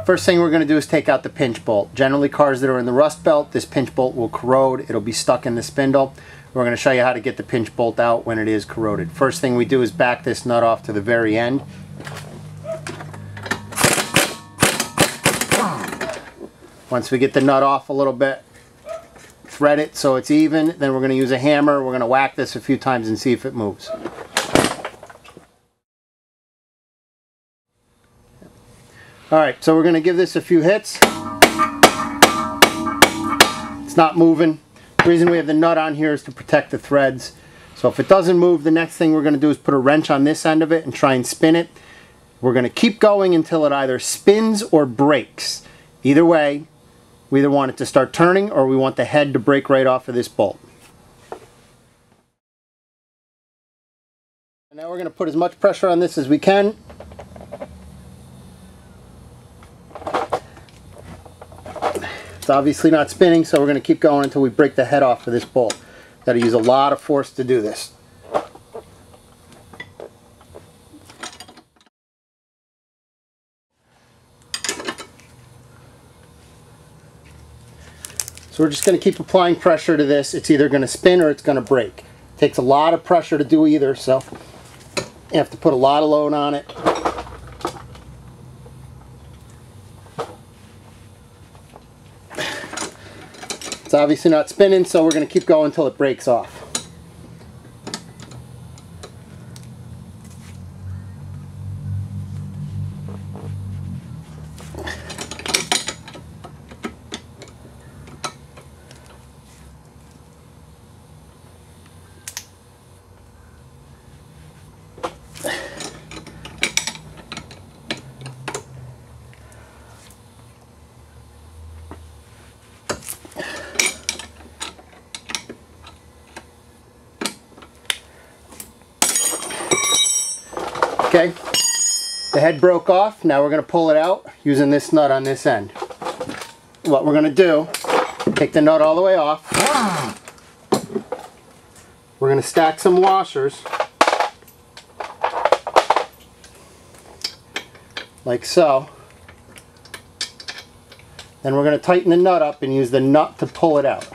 First thing we're going to do is take out the pinch bolt. Generally, cars that are in the rust belt, this pinch bolt will corrode. It'll be stuck in the spindle. We're going to show you how to get the pinch bolt out when it is corroded. First thing we do is back this nut off to the very end. Once we get the nut off a little bit, thread it so it's even. Then we're going to use a hammer. We're going to whack this a few times and see if it moves. Alright, so we're going to give this a few hits. It's not moving. The reason we have the nut on here is to protect the threads. So if it doesn't move, the next thing we're going to do is put a wrench on this end of it and try and spin it. We're going to keep going until it either spins or breaks. Either way, we either want it to start turning or we want the head to break right off of this bolt. And now we're going to put as much pressure on this as we can. It's obviously not spinning, so we're going to keep going until we break the head off of this bolt. Got to use a lot of force to do this. So we're just going to keep applying pressure to this. It's either going to spin or it's going to break. It takes a lot of pressure to do either, so you have to put a lot of load on it. It's obviously not spinning, so we're going to keep going until it breaks off. Okay, the head broke off. Now we're going to pull it out using this nut on this end. What we're going to do, take the nut all the way off. We're going to stack some washers, like so. Then we're going to tighten the nut up and use the nut to pull it out.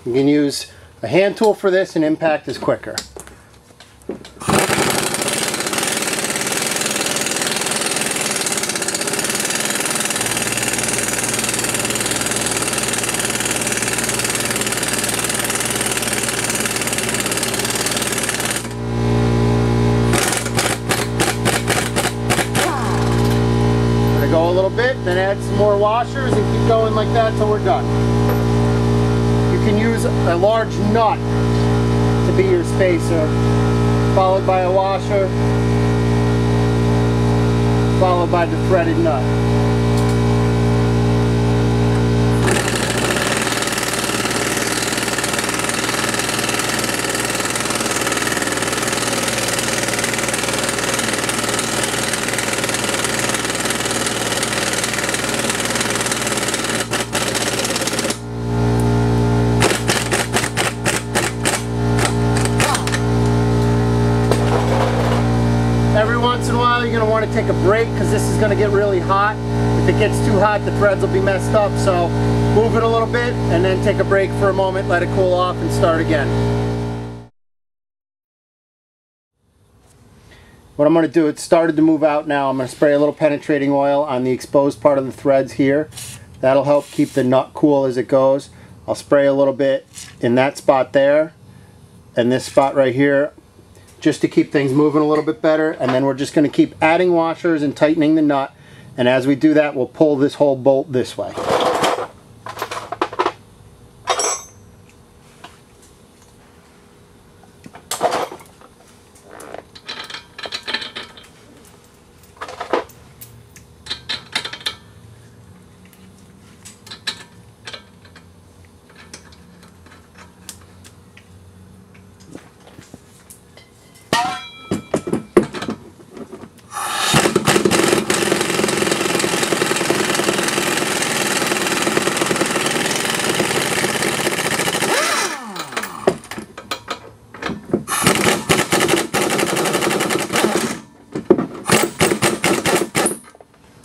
You can use a hand tool for this, and impact is quicker. Go a little bit, then add some more washers and keep going like that till we're done. You can use a large nut to be your spacer, followed by a washer, followed by the threaded nut. Every once in a while you're going to want to take a break because this is going to get really hot. If it gets too hot, the threads will be messed up, so move it a little bit and then take a break for a moment, let it cool off and start again. What I'm going to do, it started to move out now. I'm going to spray a little penetrating oil on the exposed part of the threads here. That'll help keep the nut cool as it goes. I'll spray a little bit in that spot there and this spot right here, just to keep things moving a little bit better. And then we're just going to keep adding washers and tightening the nut, and as we do that we'll pull this whole bolt this way.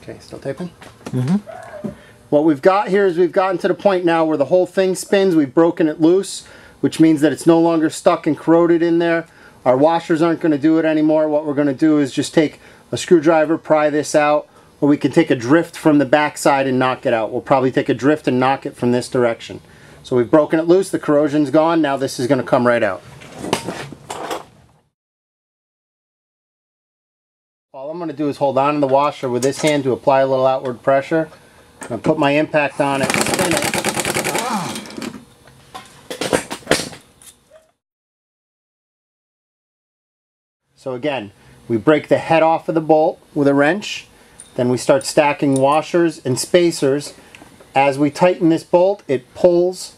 Okay, still taping? Mm-hmm. What we've got here is we've gotten to the point now where the whole thing spins. We've broken it loose, which means that it's no longer stuck and corroded in there. Our washers aren't going to do it anymore. What we're going to do is just take a screwdriver, pry this out, or we can take a drift from the back side and knock it out. We'll probably take a drift and knock it from this direction. So we've broken it loose, the corrosion's gone, now this is going to come right out. All I'm going to do is hold on to the washer with this hand to apply a little outward pressure. I'm going to put my impact on it and spin it. So again, we break the head off of the bolt with a wrench, then we start stacking washers and spacers. As we tighten this bolt, it pulls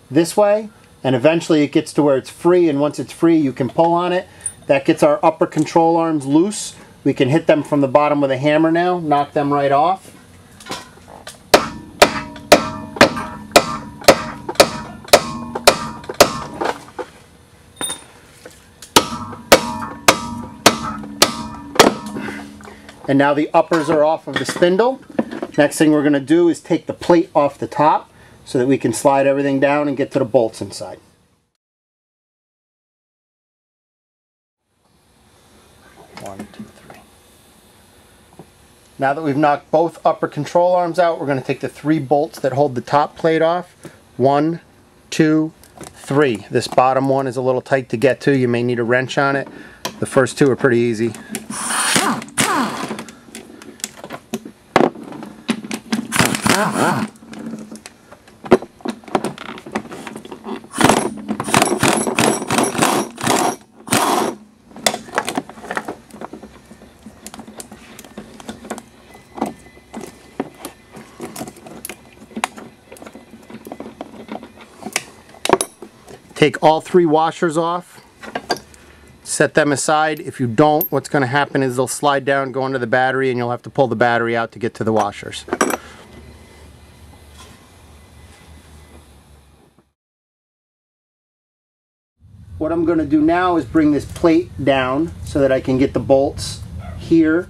this way, and eventually it gets to where it's free, and once it's free you can pull on it. That gets our upper control arms loose. We can hit them from the bottom with a hammer now, knock them right off. And now the uppers are off of the spindle. Next thing we're going to do is take the plate off the top so that we can slide everything down and get to the bolts inside. One, two, three. Now that we've knocked both upper control arms out, we're going to take the 3 bolts that hold the top plate off. 1, 2, 3. This bottom one is a little tight to get to. You may need a wrench on it. The first 2 are pretty easy. Take all 3 washers off, set them aside. If you don't, what's going to happen is they'll slide down, go into the battery, and you'll have to pull the battery out to get to the washers. What I'm going to do now is bring this plate down so that I can get the bolts here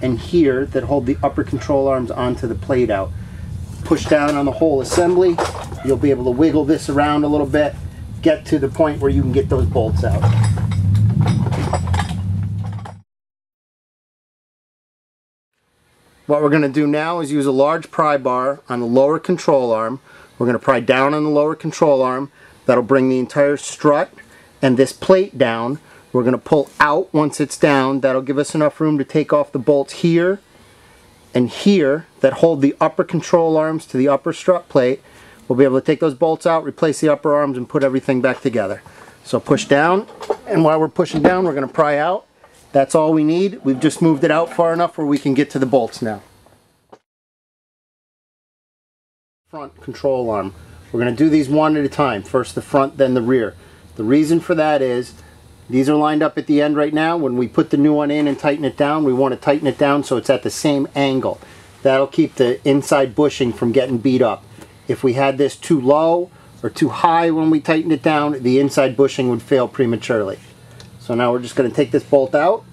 and here that hold the upper control arms onto the plate out. Push down on the whole assembly. You'll be able to wiggle this around a little bit, get to the point where you can get those bolts out. What we're going to do now is use a large pry bar on the lower control arm. We're going to pry down on the lower control arm. That'll bring the entire strut and this plate down. We're going to pull out once it's down. That'll give us enough room to take off the bolts here and here that hold the upper control arms to the upper strut plate. We'll be able to take those bolts out, replace the upper arms, and put everything back together. So push down, and while we're pushing down, we're going to pry out. That's all we need. We've just moved it out far enough where we can get to the bolts now. Front control arm. We're going to do these one at a time. First the front, then the rear. The reason for that is these are lined up at the end right now. When we put the new one in and tighten it down, we want to tighten it down so it's at the same angle. That'll keep the inside bushing from getting beat up. If we had this too low or too high when we tightened it down, the inside bushing would fail prematurely. So now we're just going to take this bolt out.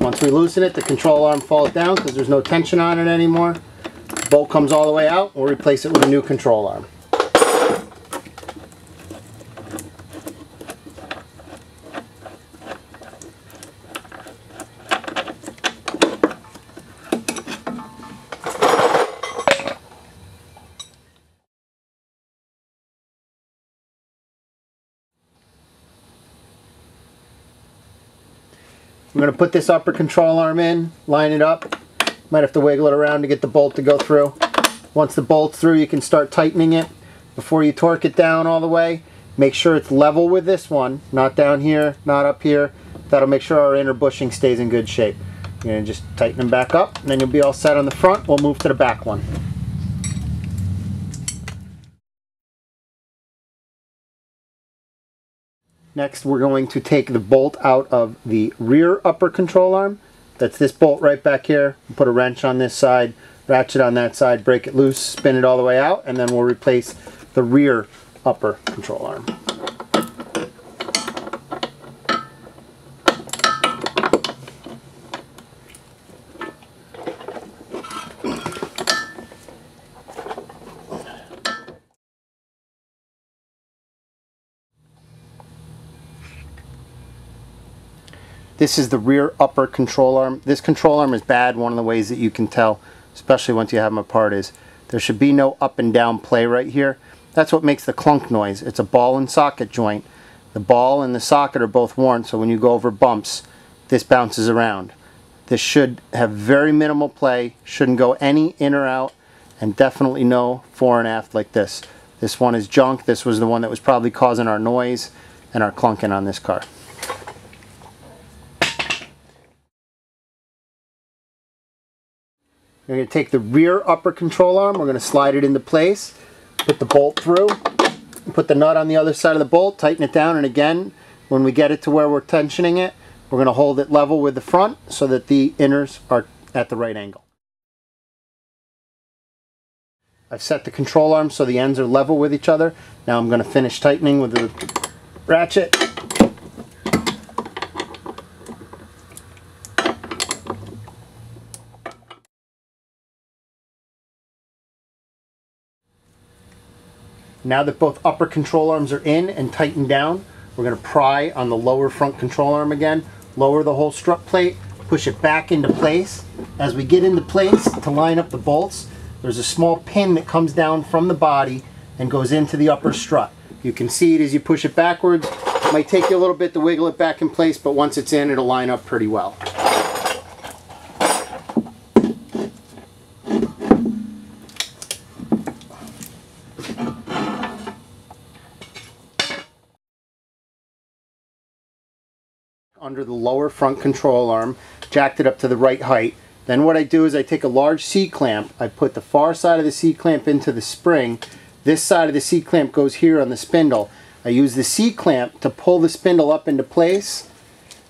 Once we loosen it, the control arm falls down because there's no tension on it anymore. The bolt comes all the way out. We'll replace it with a new control arm. I'm going to put this upper control arm in, line it up. Might have to wiggle it around to get the bolt to go through. Once the bolt's through, you can start tightening it. Before you torque it down all the way, make sure it's level with this one, not down here, not up here. That'll make sure our inner bushing stays in good shape. You're going to just tighten them back up, and then you'll be all set on the front. We'll move to the back one. Next, we're going to take the bolt out of the rear upper control arm. That's this bolt right back here. Put a wrench on this side, ratchet on that side, break it loose, spin it all the way out, and then we'll replace the rear upper control arm. This is the rear upper control arm. This control arm is bad. One of the ways that you can tell, especially once you have them apart, is there should be no up and down play right here. That's what makes the clunk noise. It's a ball and socket joint. The ball and the socket are both worn, so when you go over bumps, this bounces around. This should have very minimal play, shouldn't go any in or out, and definitely no fore and aft like this. This one is junk. This was the one that was probably causing our noise and our clunking on this car. We're going to take the rear upper control arm, we're going to slide it into place, put the bolt through, put the nut on the other side of the bolt, tighten it down, and again, when we get it to where we're tensioning it, we're going to hold it level with the front so that the inners are at the right angle. I've set the control arm so the ends are level with each other. Now I'm going to finish tightening with the ratchet. Now that both upper control arms are in and tightened down, we're going to pry on the lower front control arm again, lower the whole strut plate, push it back into place. As we get into place to line up the bolts, there's a small pin that comes down from the body and goes into the upper strut. You can see it as you push it backwards. It might take you a little bit to wiggle it back in place, but once it's in, it'll line up pretty well. Under the lower front control arm, jacked it up to the right height. Then what I do is I take a large C-clamp, I put the far side of the C-clamp into the spring, this side of the C-clamp goes here on the spindle. I use the C-clamp to pull the spindle up into place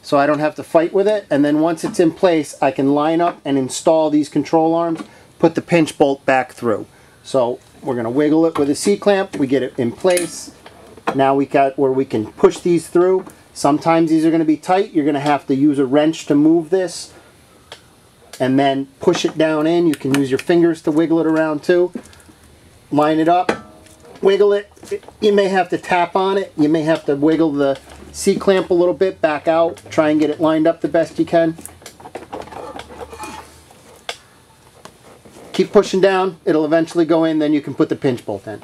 so I don't have to fight with it, and then once it's in place I can line up and install these control arms, put the pinch bolt back through. So we're going to wiggle it with a C-clamp, we get it in place. Now we got where we can push these through. Sometimes these are going to be tight, you're going to have to use a wrench to move this and then push it down in. You can use your fingers to wiggle it around too. Line it up, wiggle it. You may have to tap on it, you may have to wiggle the C-clamp a little bit, back out, try and get it lined up the best you can. Keep pushing down, it'll eventually go in, then you can put the pinch bolt in.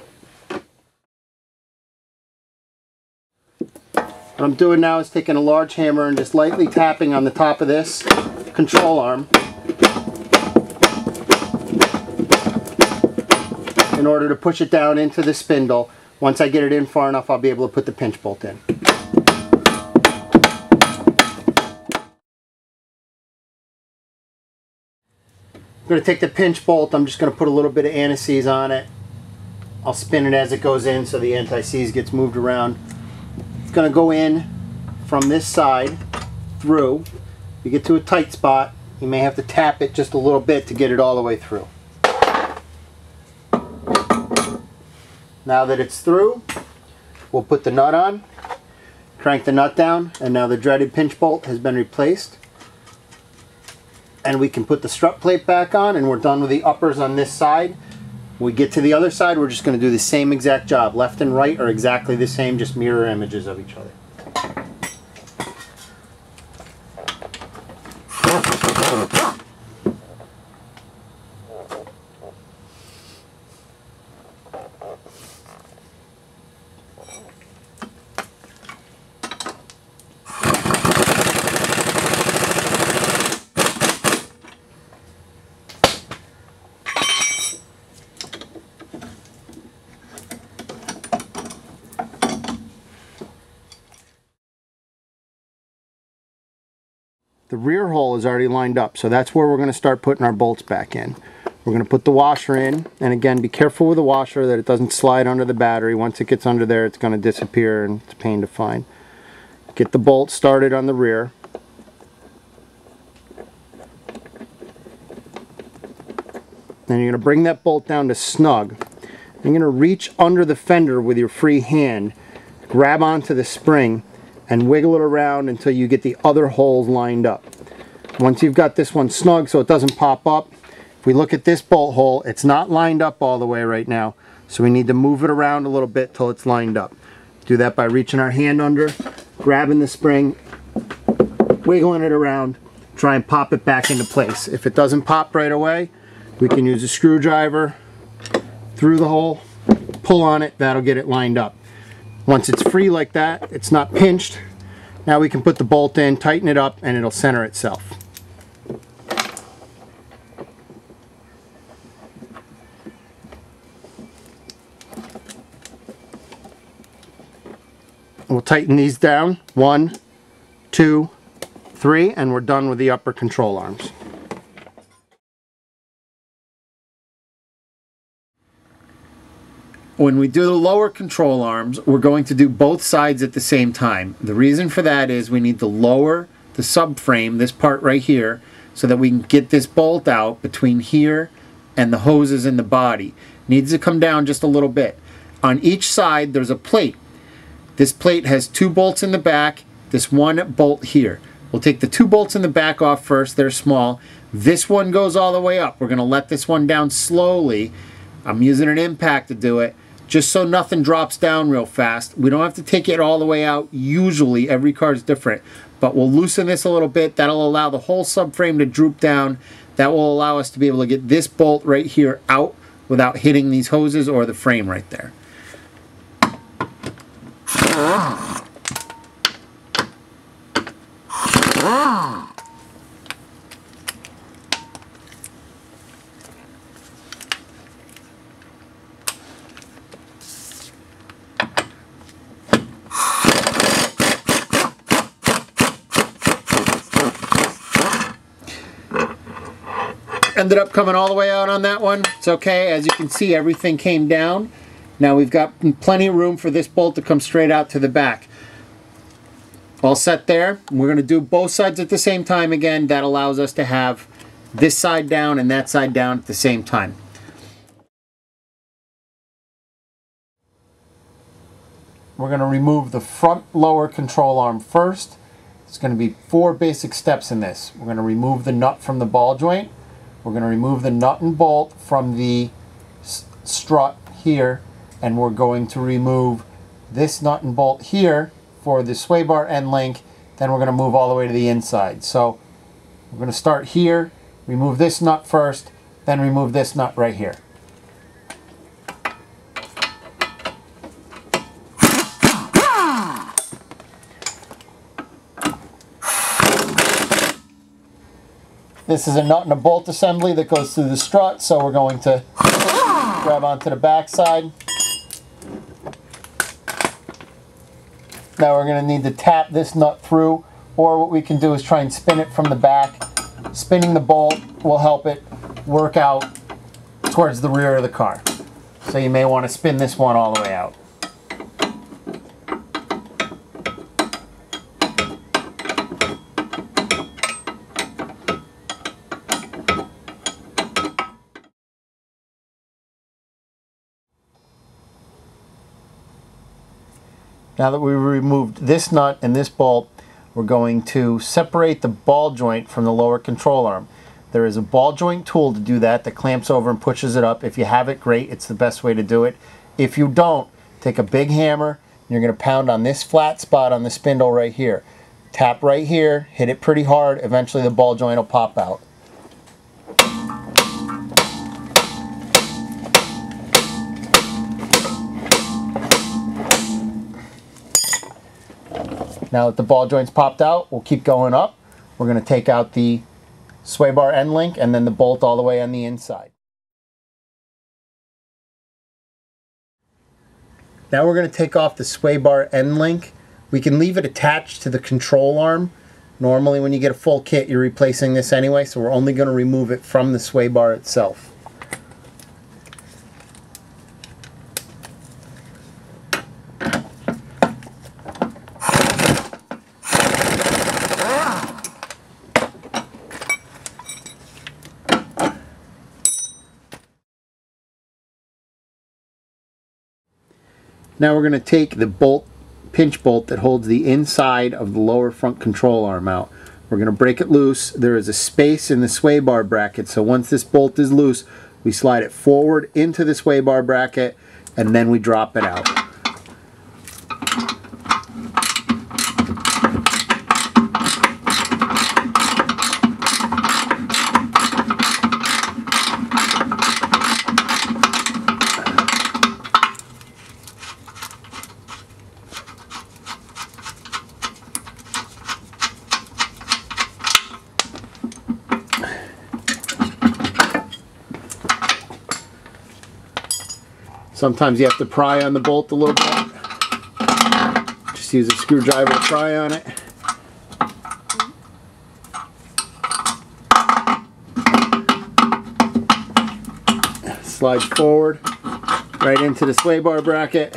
What I'm doing now is taking a large hammer and just lightly tapping on the top of this control arm in order to push it down into the spindle. Once I get it in far enough, I'll be able to put the pinch bolt in. I'm going to take the pinch bolt, I'm just going to put a little bit of anti-seize on it. I'll spin it as it goes in so the anti-seize gets moved around. It's going to go in from this side through. You get to a tight spot, you may have to tap it just a little bit to get it all the way through. Now that it's through, we'll put the nut on, crank the nut down, and now the dreaded pinch bolt has been replaced. And we can put the strut plate back on, and we're done with the uppers on this side. When we get to the other side, we're just going to do the same exact job. Left and right are exactly the same, just mirror images of each other. The rear hole is already lined up, so that's where we're going to start putting our bolts back in. We're going to put the washer in, and again, be careful with the washer that it doesn't slide under the battery. Once it gets under there, it's going to disappear and it's a pain to find. Get the bolt started on the rear. Then you're going to bring that bolt down to snug. You're going to reach under the fender with your free hand, grab onto the spring, and wiggle it around until you get the other holes lined up. Once you've got this one snug so it doesn't pop up, if we look at this bolt hole, it's not lined up all the way right now, so we need to move it around a little bit till it's lined up. Do that by reaching our hand under, grabbing the spring, wiggling it around, try and pop it back into place. If it doesn't pop right away, we can use a screwdriver through the hole, pull on it, that'll get it lined up. Once it's free like that, it's not pinched, now we can put the bolt in, tighten it up, and it'll center itself. We'll tighten these down, 1, 2, 3, and we're done with the upper control arms. When we do the lower control arms, we're going to do both sides at the same time. The reason for that is we need to lower the subframe, this part right here, so that we can get this bolt out between here and the hoses in the body. Needs to come down just a little bit. On each side there's a plate. This plate has 2 bolts in the back, this 1 bolt here. We'll take the 2 bolts in the back off first, they're small. This one goes all the way up. We're going to let this one down slowly. I'm using an impact to do it, just so nothing drops down real fast. We don't have to take it all the way out. Usually, every car is different. But we'll loosen this a little bit. That'll allow the whole subframe to droop down. That will allow us to be able to get this bolt right here out without hitting these hoses or the frame right there. Ended up coming all the way out on that one. It's okay. As you can see, everything came down. Now we've got plenty of room for this bolt to come straight out to the back. All set there. We're going to do both sides at the same time again. That allows us to have this side down and that side down at the same time. We're going to remove the front lower control arm first. It's going to be 4 basic steps in this. We're going to remove the nut from the ball joint. We're going to remove the nut and bolt from the strut here, and we're going to remove this nut and bolt here for the sway bar end link. Then we're going to move all the way to the inside. So we're going to start here, remove this nut first, then remove this nut right here. This is a nut and a bolt assembly that goes through the strut, so we're going to grab onto the back side. Now we're going to need to tap this nut through, or what we can do is try and spin it from the back. Spinning the bolt will help it work out towards the rear of the car. So you may want to spin this one all the way out. Now that we've removed this nut and this bolt, we're going to separate the ball joint from the lower control arm. There is a ball joint tool to do that clamps over and pushes it up. If you have it, great. It's the best way to do it. If you don't, take a big hammer and you're going to pound on this flat spot on the spindle right here. Tap right here, hit it pretty hard. Eventually the ball joint will pop out. Now that the ball joint's popped out, we'll keep going up. We're going to take out the sway bar end link and then the bolt all the way on the inside. Now we're going to take off the sway bar end link. We can leave it attached to the control arm. Normally when you get a full kit, you're replacing this anyway, so we're only going to remove it from the sway bar itself. Now we're going to take the pinch bolt that holds the inside of the lower front control arm out. We're going to break it loose. There is a space in the sway bar bracket, so once this bolt is loose, we slide it forward into the sway bar bracket and then we drop it out. Sometimes you have to pry on the bolt a little bit. Just use a screwdriver to pry on it. Slides forward right into the sway bar bracket.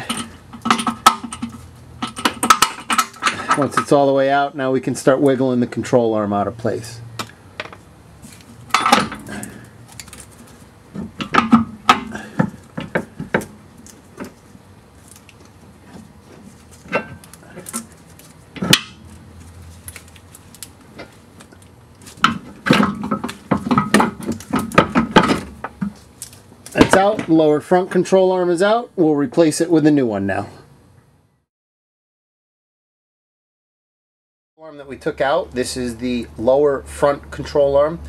Once it's all the way out, now we can start wiggling the control arm out of place. It's out, the lower front control arm is out. We'll replace it with a new one now. Arm that we took out, this is the lower front control arm.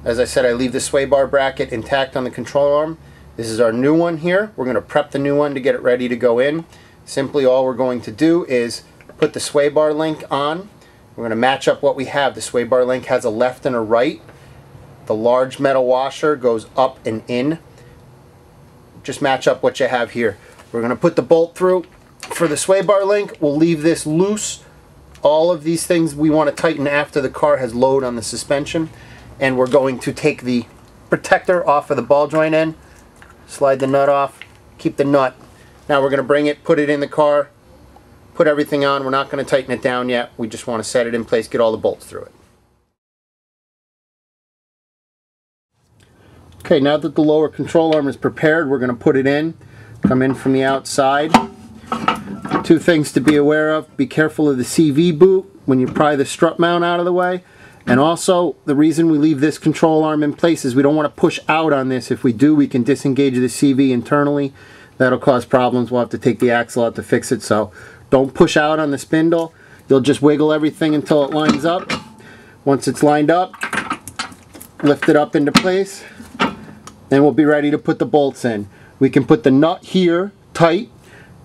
As I said, I leave the sway bar bracket intact on the control arm. This is our new one here. We're going to prep the new one to get it ready to go in. Simply all we're going to do is put the sway bar link on. We're going to match up what we have. The sway bar link has a left and a right. The large metal washer goes up and in. Just match up what you have here. We're going to put the bolt through. For the sway bar link, we'll leave this loose. All of these things we want to tighten after the car has load on the suspension. And we're going to take the protector off of the ball joint end, slide the nut off, keep the nut. Now we're going to bring it, put it in the car, put everything on. We're not going to tighten it down yet. We just want to set it in place, get all the bolts through it. Okay, now that the lower control arm is prepared, we're going to put it in. Come in from the outside. Two things to be aware of. Be careful of the CV boot when you pry the strut mount out of the way. And also, the reason we leave this control arm in place is we don't want to push out on this. If we do, we can disengage the CV internally. That'll cause problems. We'll have to take the axle out to fix it. So don't push out on the spindle. You'll just wiggle everything until it lines up. Once it's lined up, lift it up into place. And we'll be ready to put the bolts in. We can put the nut here tight.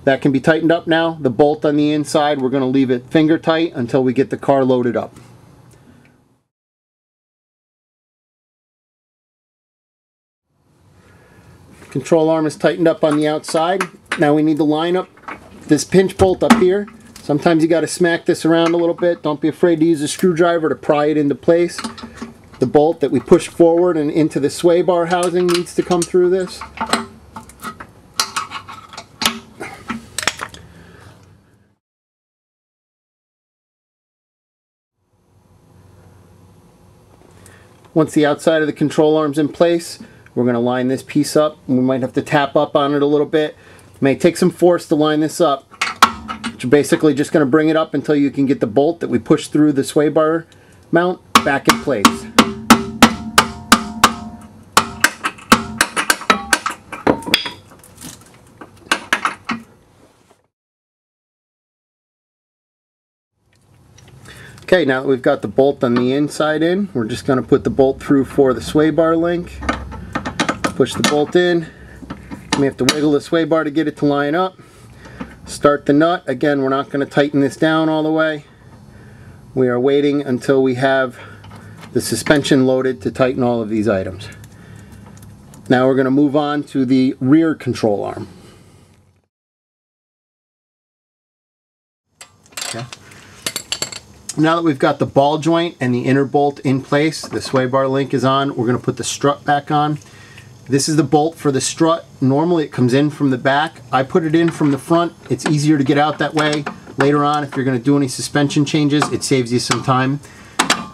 That can be tightened up now. The bolt on the inside, we're going to leave it finger tight until we get the car loaded up. Control arm is tightened up on the outside. Now we need to line up this pinch bolt up here. Sometimes you got to smack this around a little bit. Don't be afraid to use a screwdriver to pry it into place. The bolt that we push forward and into the sway bar housing needs to come through this. Once the outside of the control arm's in place, we're going to line this piece up. We might have to tap up on it a little bit. It may take some force to line this up. But you're basically just going to bring it up until you can get the bolt that we pushed through the sway bar mount back in place. Okay, now that we've got the bolt on the inside in, we're just going to put the bolt through for the sway bar link. Push the bolt in. We have to wiggle the sway bar to get it to line up. Start the nut. Again, we're not going to tighten this down all the way. We are waiting until we have the suspension loaded to tighten all of these items. Now we're going to move on to the rear control arm. Okay. Now that we've got the ball joint and the inner bolt in place, the sway bar link is on, we're going to put the strut back on. This is the bolt for the strut. Normally it comes in from the back. I put it in from the front. It's easier to get out that way. Later on, if you're going to do any suspension changes, it saves you some time.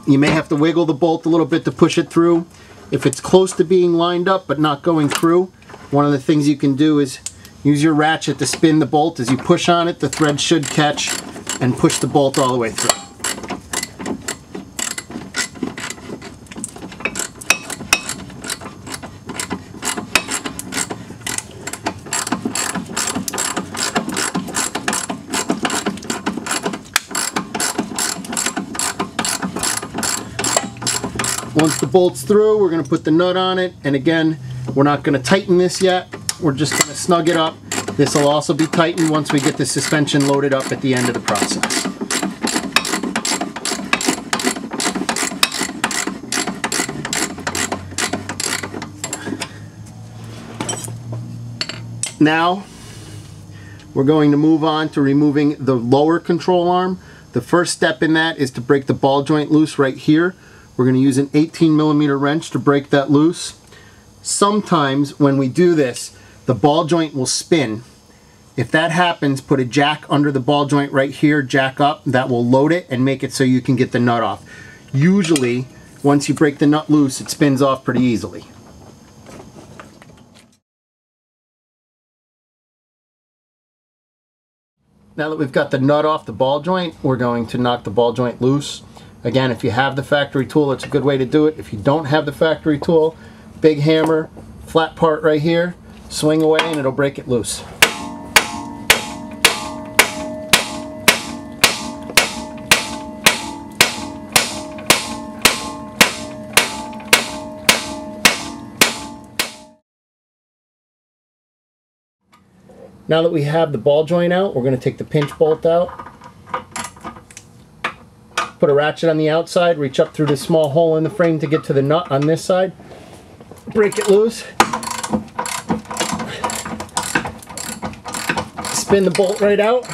You may have to wiggle the bolt a little bit to push it through. If it's close to being lined up but not going through, one of the things you can do is use your ratchet to spin the bolt. As you push on it, the thread should catch and push the bolt all the way through. Once the bolt's through, we're going to put the nut on it, and again, we're not going to tighten this yet. We're just going to snug it up. This will also be tightened once we get the suspension loaded up at the end of the process. Now we're going to move on to removing the lower control arm. The first step in that is to break the ball joint loose right here. We're going to use an 18mm wrench to break that loose. Sometimes when we do this, the ball joint will spin. If that happens, put a jack under the ball joint right here, jack up. That will load it and make it so you can get the nut off. Usually, once you break the nut loose, it spins off pretty easily. Now that we've got the nut off the ball joint, we're going to knock the ball joint loose. Again, if you have the factory tool, it's a good way to do it. If you don't have the factory tool, big hammer, flat part right here, swing away and it'll break it loose. Now that we have the ball joint out, we're going to take the pinch bolt out. Put a ratchet on the outside, reach up through this small hole in the frame to get to the nut on this side. Break it loose. Spin the bolt right out.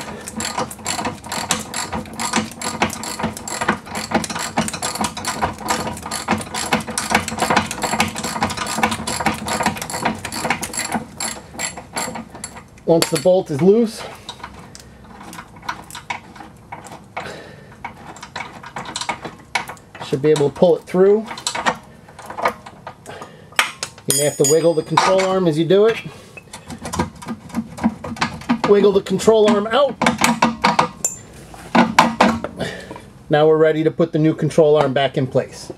Once the bolt is loose, should be able to pull it through. You may have to wiggle the control arm as you do it. Wiggle the control arm out. Now we're ready to put the new control arm back in place.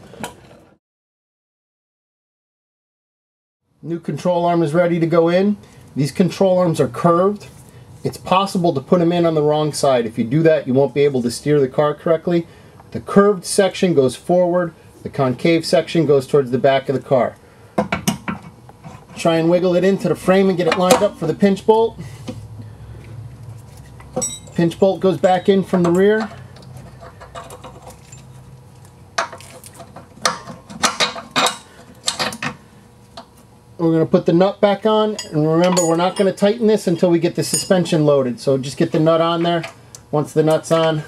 New control arm is ready to go in. These control arms are curved. It's possible to put them in on the wrong side. If you do that, you won't be able to steer the car correctly. The curved section goes forward, the concave section goes towards the back of the car. Try and wiggle it into the frame and get it lined up for the pinch bolt. Pinch bolt goes back in from the rear. We're going to put the nut back on, and remember, we're not going to tighten this until we get the suspension loaded. So just get the nut on there. Once the nut's on,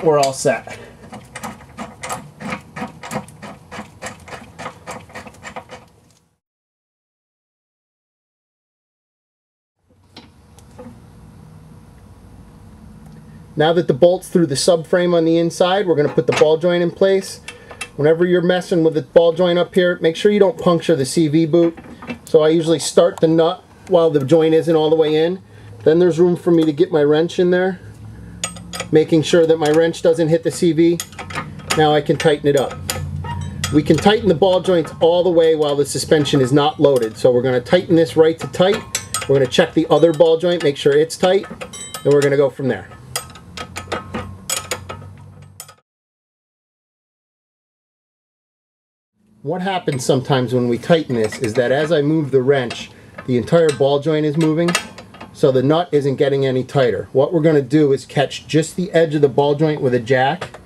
we're all set. Now that the bolt's through the subframe on the inside, we're going to put the ball joint in place. Whenever you're messing with the ball joint up here, make sure you don't puncture the CV boot. So I usually start the nut while the joint isn't all the way in. Then there's room for me to get my wrench in there, making sure that my wrench doesn't hit the CV. Now I can tighten it up. We can tighten the ball joints all the way while the suspension is not loaded. So we're going to tighten this right to tight. We're going to check the other ball joint, make sure it's tight, and we're going to go from there. What happens sometimes when we tighten this is that as I move the wrench, the entire ball joint is moving, so the nut isn't getting any tighter. What we're going to do is catch just the edge of the ball joint with a jack,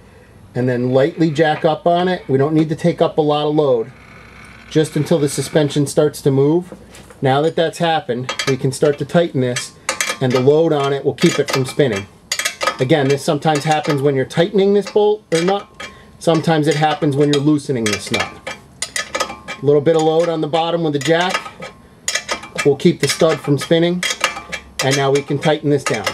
and then lightly jack up on it. We don't need to take up a lot of load, just until the suspension starts to move. Now that that's happened, we can start to tighten this, and the load on it will keep it from spinning. Again, this sometimes happens when you're tightening this bolt or nut. Sometimes it happens when you're loosening this nut. A little bit of load on the bottom with the jack will keep the stud from spinning, and now we can tighten this down.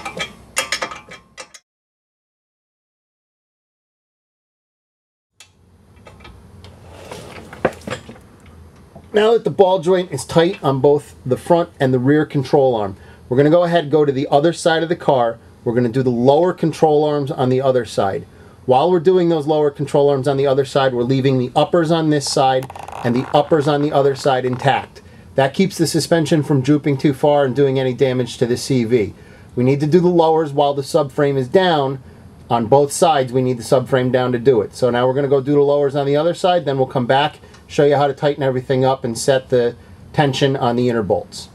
Now that the ball joint is tight on both the front and the rear control arm, we're going to go ahead and go to the other side of the car. We're going to do the lower control arms on the other side. While we're doing those lower control arms on the other side, we're leaving the uppers on this side and the uppers on the other side intact. That keeps the suspension from drooping too far and doing any damage to the CV. We need to do the lowers while the subframe is down. On both sides, we need the subframe down to do it. So now we're going to go do the lowers on the other side, then we'll come back, show you how to tighten everything up and set the tension on the inner bolts.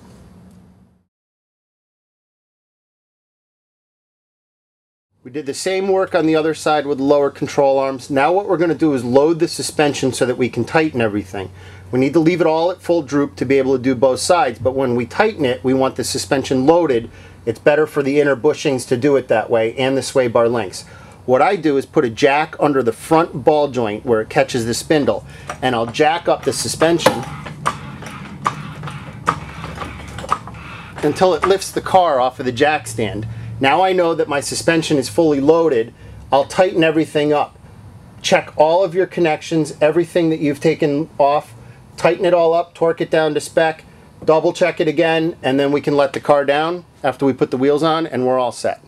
We did the same work on the other side with the lower control arms. Now what we're going to do is load the suspension so that we can tighten everything. We need to leave it all at full droop to be able to do both sides, but when we tighten it, we want the suspension loaded. It's better for the inner bushings to do it that way, and the sway bar links. What I do is put a jack under the front ball joint where it catches the spindle, and I'll jack up the suspension until it lifts the car off of the jack stand. Now I know that my suspension is fully loaded. I'll tighten everything up. Check all of your connections, everything that you've taken off, tighten it all up, torque it down to spec, double check it again, and then we can let the car down after we put the wheels on, and we're all set.